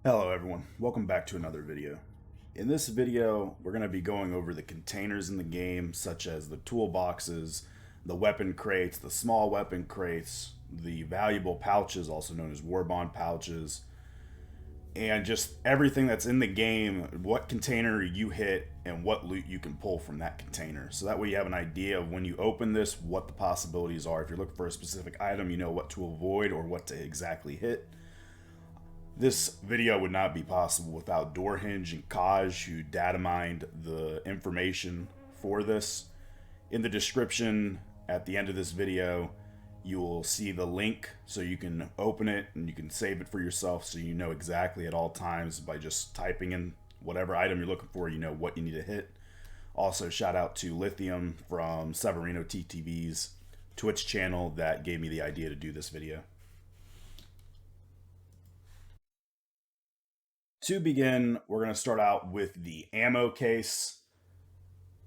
Hello everyone, welcome back to another video. In this video, we're going to be going over the containers in the game, such as the toolboxes, the weapon crates, the small weapon crates, the valuable pouches, also known as war bond pouches, and just everything that's in the game, what container you hit, and what loot you can pull from that container. So that way you have an idea of when you open this, what the possibilities are. If you're looking for a specific item, you know what to avoid or what to exactly hit. This video would not be possible without Doorhinge and Kaj, who data mined the information for this. In the description at the end of this video, you will see the link so you can open it and you can save it for yourself so you know exactly at all times by just typing in whatever item you're looking for, you know what you need to hit. Also, shout out to Lithium from Severino TTV's Twitch channel that gave me the idea to do this video. To begin, we're going to start out with the ammo case.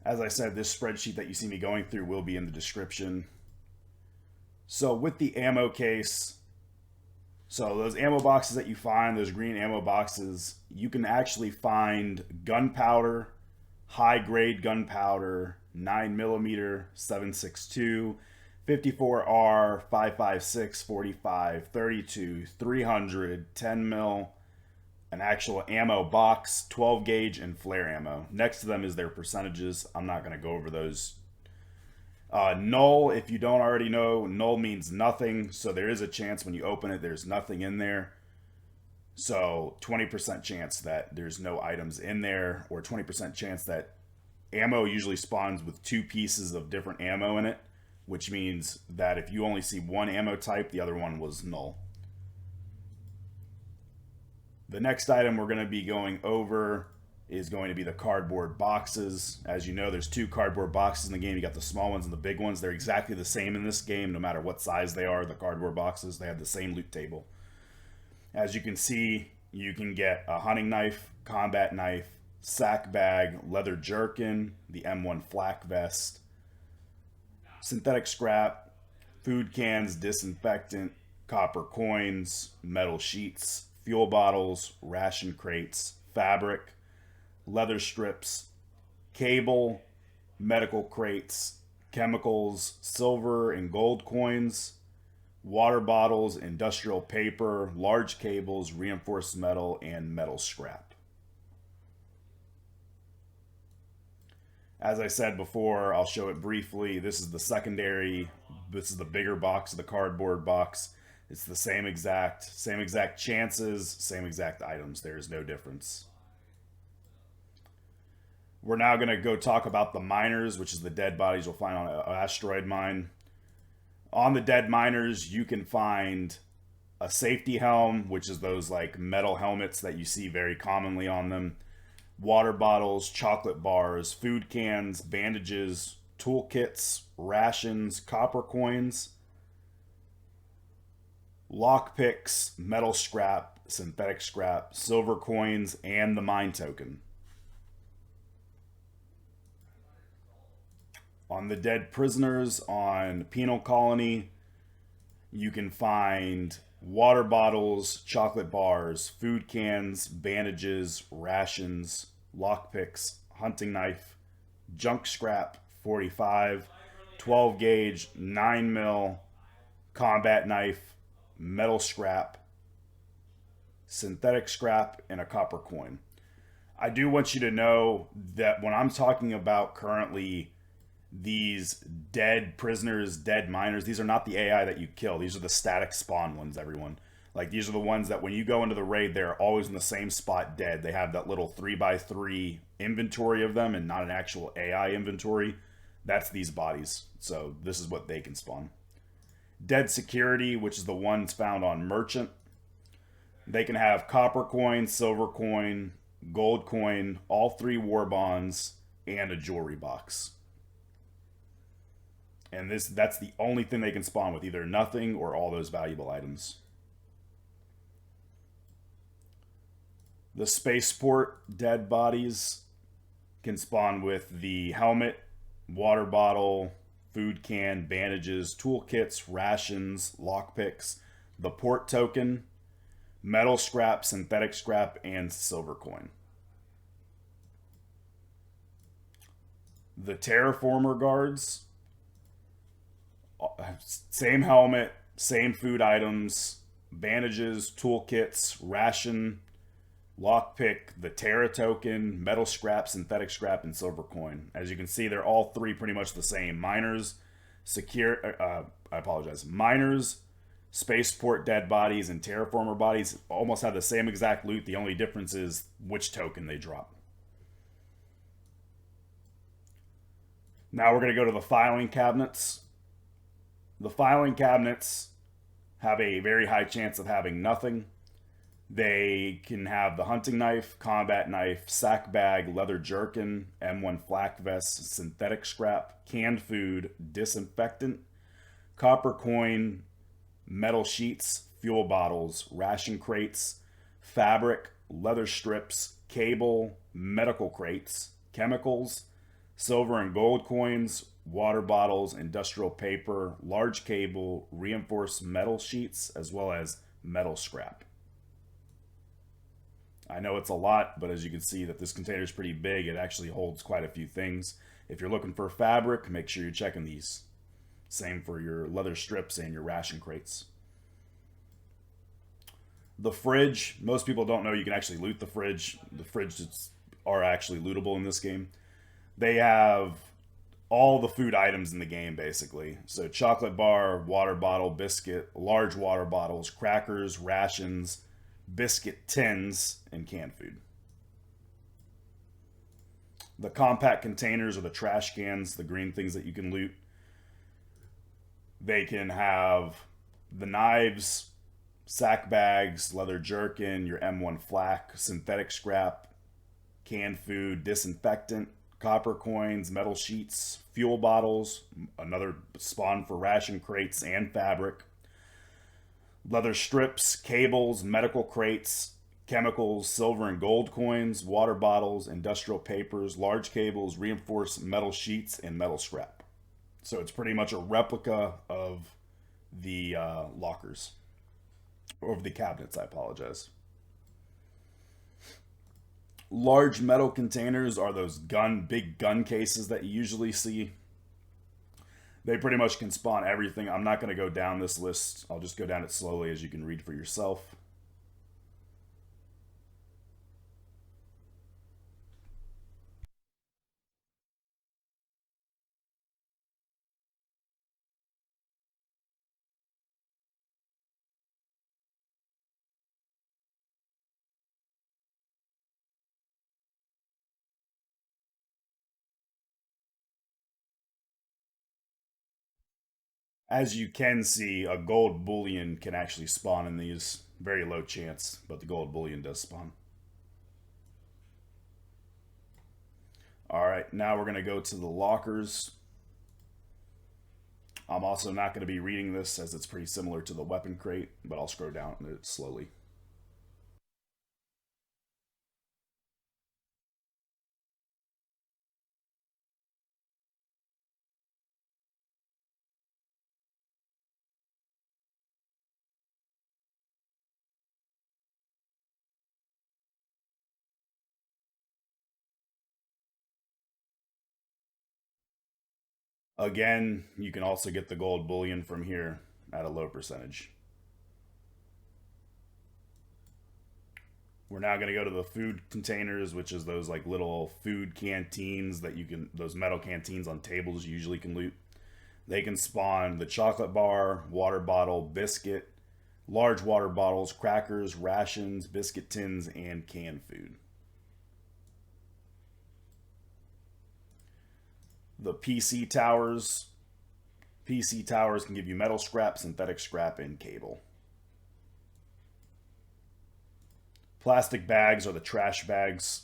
As I said, this spreadsheet that you see me going through will be in the description. So with the ammo case, so those ammo boxes that you find, those green ammo boxes, you can actually find gunpowder, high grade gunpowder, 9mm, 7.62, 54R, 5.56, 45, 32, 300, 10 mil, an actual ammo box, 12 gauge, and flare ammo. Next to them is their percentages. I'm not going to go over those. Null, if you don't already know, null means nothing. So there is a chance when you open it, there's nothing in there. So 20% chance that there's no items in there, or 20% chance that ammo usually spawns with two pieces of different ammo in it, which means that if you only see one ammo type, the other one was null. The next item we're going to be going over is going to be the cardboard boxes. As you know, there's two cardboard boxes in the game. You got the small ones and the big ones. They're exactly the same in this game, no matter what size they are. The cardboard boxes, they have the same loot table. As you can see, you can get a hunting knife, combat knife, sack bag, leather jerkin, the M1 flak vest, synthetic scrap, food cans, disinfectant, copper coins, metal sheets, fuel bottles, ration crates, fabric, leather strips, cable, medical crates, chemicals, silver and gold coins, water bottles, industrial paper, large cables, reinforced metal, and metal scrap. As I said before, I'll show it briefly. This is the secondary. This is the bigger box, the cardboard box. It's the same exact chances, same exact items. There is no difference. We're now going to go talk about the miners, which is the dead bodies you'll find on an asteroid mine. On the dead miners, you can find a safety helm, which is those like metal helmets that you see very commonly on them, water bottles, chocolate bars, food cans, bandages, toolkits, rations, copper coins, lockpicks, metal scrap, synthetic scrap, silver coins, and the mine token. On the dead prisoners on Penal Colony, you can find water bottles, chocolate bars, food cans, bandages, rations, lockpicks, hunting knife, junk scrap, 45, 12 gauge, 9 mil, combat knife, metal scrap, synthetic scrap, and a copper coin. I do want you to know that when I'm talking about currently these dead prisoners, dead miners, these are not the AI that you kill. These are the static spawn ones, everyone. Like, these are the ones that when you go into the raid, they're always in the same spot dead. They have that little 3x3 inventory of them and not an actual AI inventory. That's these bodies. So this is what they can spawn. Dead security, which is the ones found on Merchant. They can have copper coin, silver coin, gold coin, all three war bonds, and a jewelry box. And that's the only thing they can spawn with, either nothing or all those valuable items. The Spaceport dead bodies can spawn with the helmet, water bottle, food can, bandages, toolkits, rations, lockpicks, the port token, metal scrap, synthetic scrap, and silver coin. The Terraformer guards, same helmet, same food items, bandages, toolkits, ration, lockpick, the Terra token, metal scrap, synthetic scrap, and silver coin. As you can see, they're all three pretty much the same. Miners, Miners, Spaceport dead bodies, and Terraformer bodies almost have the same exact loot. The only difference is which token they drop. Now we're going to go to the filing cabinets. The filing cabinets have a very high chance of having nothing. They can have the hunting knife, combat knife, sack bag, leather jerkin, M1 flak vest, synthetic scrap, canned food, disinfectant, copper coin, metal sheets, fuel bottles, ration crates, fabric, leather strips, cable, medical crates, chemicals, silver and gold coins, water bottles, industrial paper, large cable, reinforced metal sheets, as well as metal scrap. I know it's a lot, but as you can see that this container is pretty big, it actually holds quite a few things. If you're looking for fabric, make sure you're checking these. Same for your leather strips and your ration crates. The fridge, most people don't know you can actually loot the fridge. The fridges are actually lootable in this game. They have all the food items in the game, basically. So chocolate bar, water bottle, biscuit, large water bottles, crackers, rations, biscuit tins, and canned food. The compact containers or the trash cans, the green things that you can loot. They can have the knives, sack bags, leather jerkin, your M1 flak, synthetic scrap, canned food, disinfectant, copper coins, metal sheets, fuel bottles, another spawn for ration crates and fabric, leather strips, cables, medical crates, chemicals, silver and gold coins, water bottles, industrial papers, large cables, reinforced metal sheets, and metal scrap. So it's pretty much a replica of the lockers. Or of the cabinets, I apologize. Large metal containers are those big gun cases that you usually see. They pretty much can spawn everything. I'm not going to go down this list. I'll just go down it slowly as you can read for yourself. As you can see, a gold bullion can actually spawn in these. Very low chance, but the gold bullion does spawn. Alright, now we're going to go to the lockers. I'm also not going to be reading this as it's pretty similar to the weapon crate, but I'll scroll down it slowly. Again, you can also get the gold bullion from here at a low percentage. We're now going to go to the food containers, which is those like little food canteens that you can, those metal canteens on tables you usually can loot. They can spawn the chocolate bar, water bottle, biscuit, large water bottles, crackers, rations, biscuit tins, and canned food. The PC towers. PC towers can give you metal scrap, synthetic scrap, and cable. Plastic bags are the trash bags.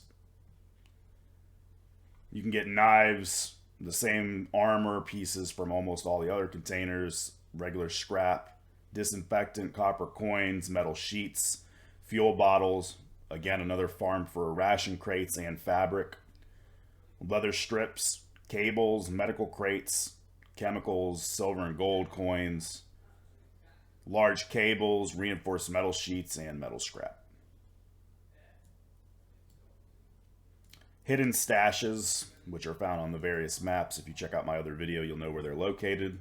You can get knives, the same armor pieces from almost all the other containers, regular scrap, disinfectant, copper coins, metal sheets, fuel bottles, again another farm for ration crates and fabric, leather strips, cables, medical crates, chemicals, silver and gold coins, large cables, reinforced metal sheets, and metal scrap. Hidden stashes, which are found on the various maps. If you check out my other video, you'll know where they're located.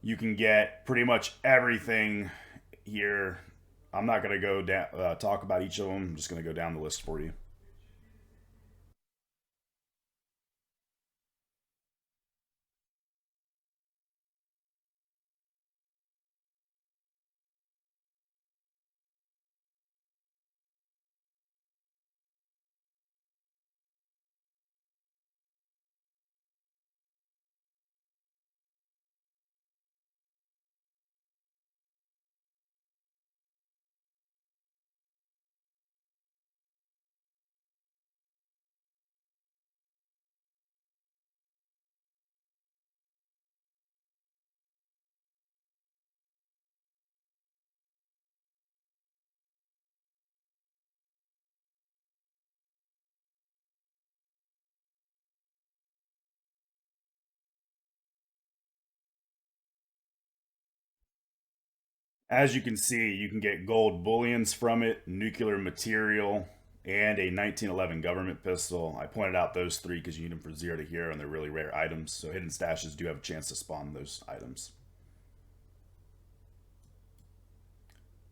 You can get pretty much everything here. I'm not going to go talk about each of them. I'm just going to go down the list for you. As you can see, you can get gold bullions from it, nuclear material, and a 1911 government pistol. I pointed out those three because you need them for 0 to hero, and they're really rare items. So hidden stashes do have a chance to spawn those items.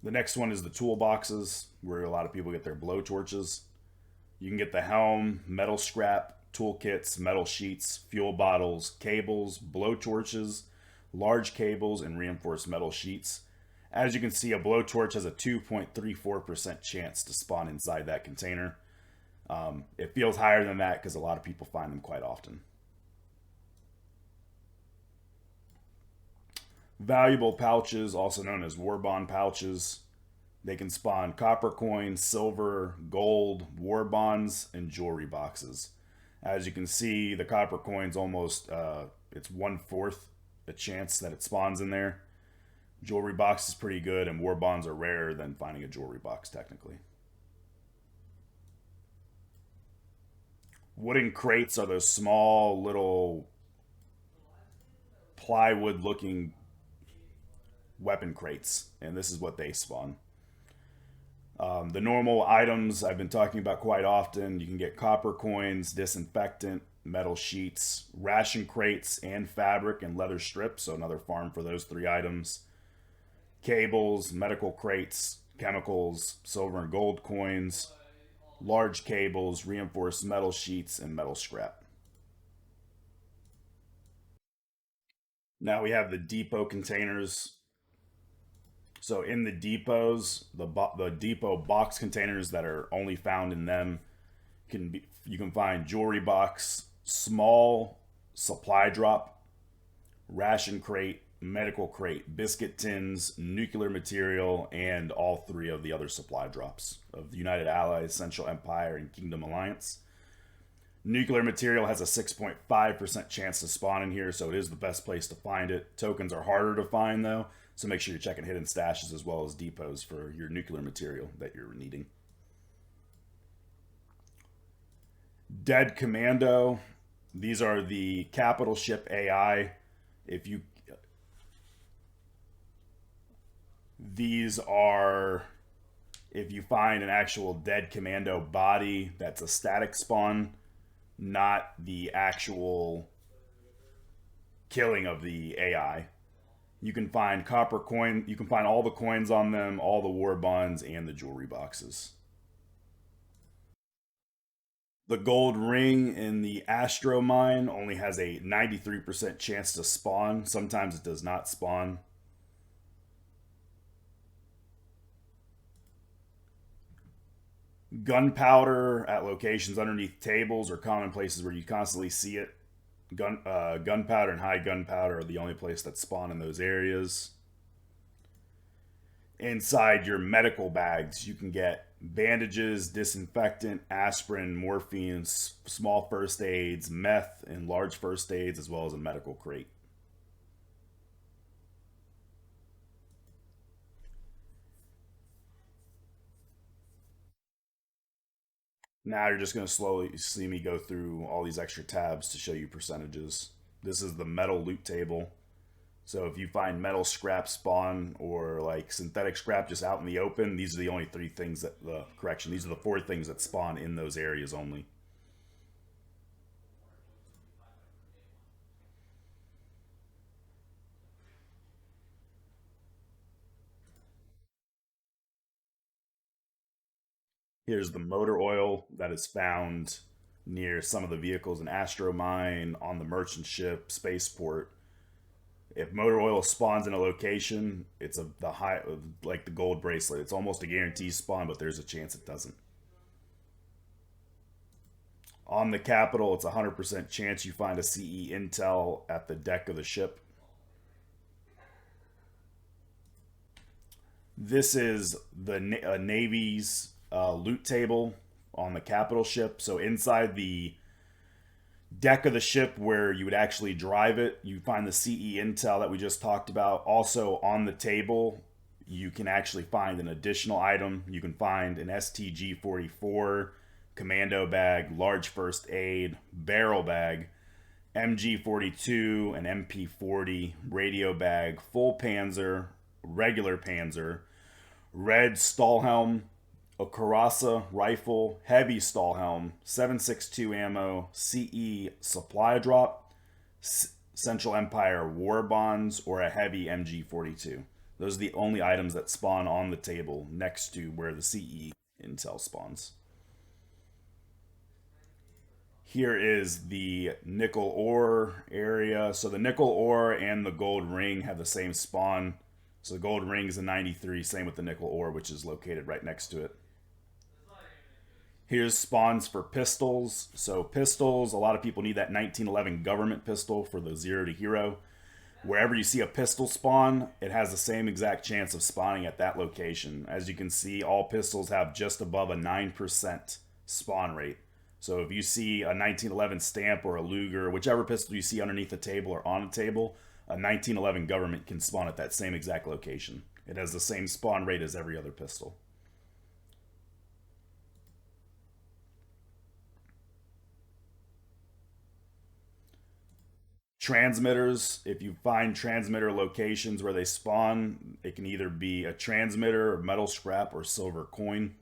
The next one is the toolboxes, where a lot of people get their blowtorches. You can get the helm, metal scrap, toolkits, metal sheets, fuel bottles, cables, blowtorches, large cables, and reinforced metal sheets. As you can see, a blowtorch has a 2.34% chance to spawn inside that container. It feels higher than that because a lot of people find them quite often. Valuable pouches, also known as war bond pouches. They can spawn copper coins, silver, gold, war bonds, and jewelry boxes. As you can see, the copper coins almost, it's 1/4 a chance that it spawns in there. Jewelry box is pretty good, and war bonds are rarer than finding a jewelry box, technically. Wooden crates are those small little plywood looking weapon crates, and this is what they spawn. The normal items I've been talking about quite often, you can get copper coins, disinfectant, metal sheets, ration crates, and fabric and leather strips, so another farm for those three items. Cables, medical crates, chemicals, silver and gold coins, large cables, reinforced metal sheets, and metal scrap. Now we have the depot containers. So in the depots, the depot box containers that are only found in them you can find jewelry box, small supply drop, ration crate, medical crate, biscuit tins, nuclear material, and all three of the other supply drops of the United Allies, Central Empire, and Kingdom Alliance. Nuclear material has a 6.5% chance to spawn in here, so it is the best place to find it. Tokens are harder to find, though, so make sure you're checking hidden stashes as well as depots for your nuclear material that you're needing. Dead Commando. These are the capital ship AI. These are if you find an actual dead commando body that's a static spawn, not the actual killing of the AI. You can find copper coin. You can find all the coins on them, all the war bonds, and the jewelry boxes. The gold ring in the Astro mine only has a 93% chance to spawn. Sometimes it does not spawn. Gunpowder at locations underneath tables or common places where you constantly see it. Gunpowder and high gunpowder are the only place that spawn in those areas. Inside your medical bags, you can get bandages, disinfectant, aspirin, morphine, small first aids, meth, and large first aids, as well as a medical crate. Now you're just going to slowly see me go through all these extra tabs to show you percentages. This is the metal loot table. So if you find metal scrap spawn or like synthetic scrap just out in the open, these are the only three things that these are the four things that spawn in those areas only. Here's the motor oil that is found near some of the vehicles in Astromine, on the merchant ship, Spaceport. If motor oil spawns in a location, it's the high, like the gold bracelet. It's almost a guaranteed spawn, but there's a chance it doesn't. On the capital, it's a 100% chance you find a CE intel at the deck of the ship. This is the Navy's loot table on the capital ship. So inside the deck of the ship where you would actually drive it, you find the CE intel that we just talked about. Also on the table, you can actually find an additional item. You can find an STG 44, commando bag, large first aid, barrel bag, MG 42, an MP 40, radio bag, full panzer, regular panzer, red Stahlhelm, a Karasa rifle, heavy Stahlhelm, 7.62 ammo, CE supply drop, Central Empire war bonds, or a heavy MG 42. Those are the only items that spawn on the table next to where the CE intel spawns. Here is the Nickle Ore area. So the Nickle Ore and the Gold Ring have the same spawn. So the Gold Ring is a 93, same with the Nickle Ore, which is located right next to it. Here's spawns for pistols. So pistols, a lot of people need that 1911 government pistol for the 0 to hero. Wherever you see a pistol spawn, it has the same exact chance of spawning at that location. As you can see, all pistols have just above a 9% spawn rate. So if you see a 1911 stamp or a Luger, whichever pistol you see underneath the table or on a table, a 1911 government can spawn at that same exact location. It has the same spawn rate as every other pistol. Transmitters, if you find transmitter locations where they spawn, it can either be a transmitter, metal scrap, or silver coin.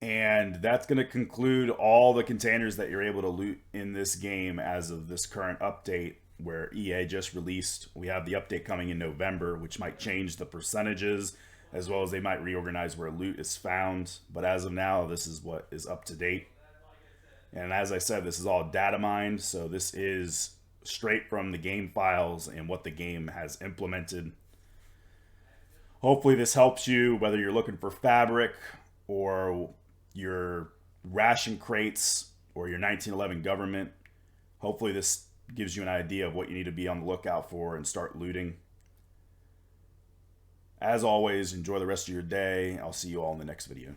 And that's going to conclude all the containers that you're able to loot in this game as of this current update where EA just released. We have the update coming in November, which might change the percentages as well as they might reorganize where loot is found. But as of now, this is what is up to date. And as I said, this is all data mined, so this is straight from the game files and what the game has implemented. Hopefully, this helps you whether you're looking for fabric or your ration crates or your 1911 government. Hopefully, this gives you an idea of what you need to be on the lookout for and start looting. As always, enjoy the rest of your day. I'll see you all in the next video.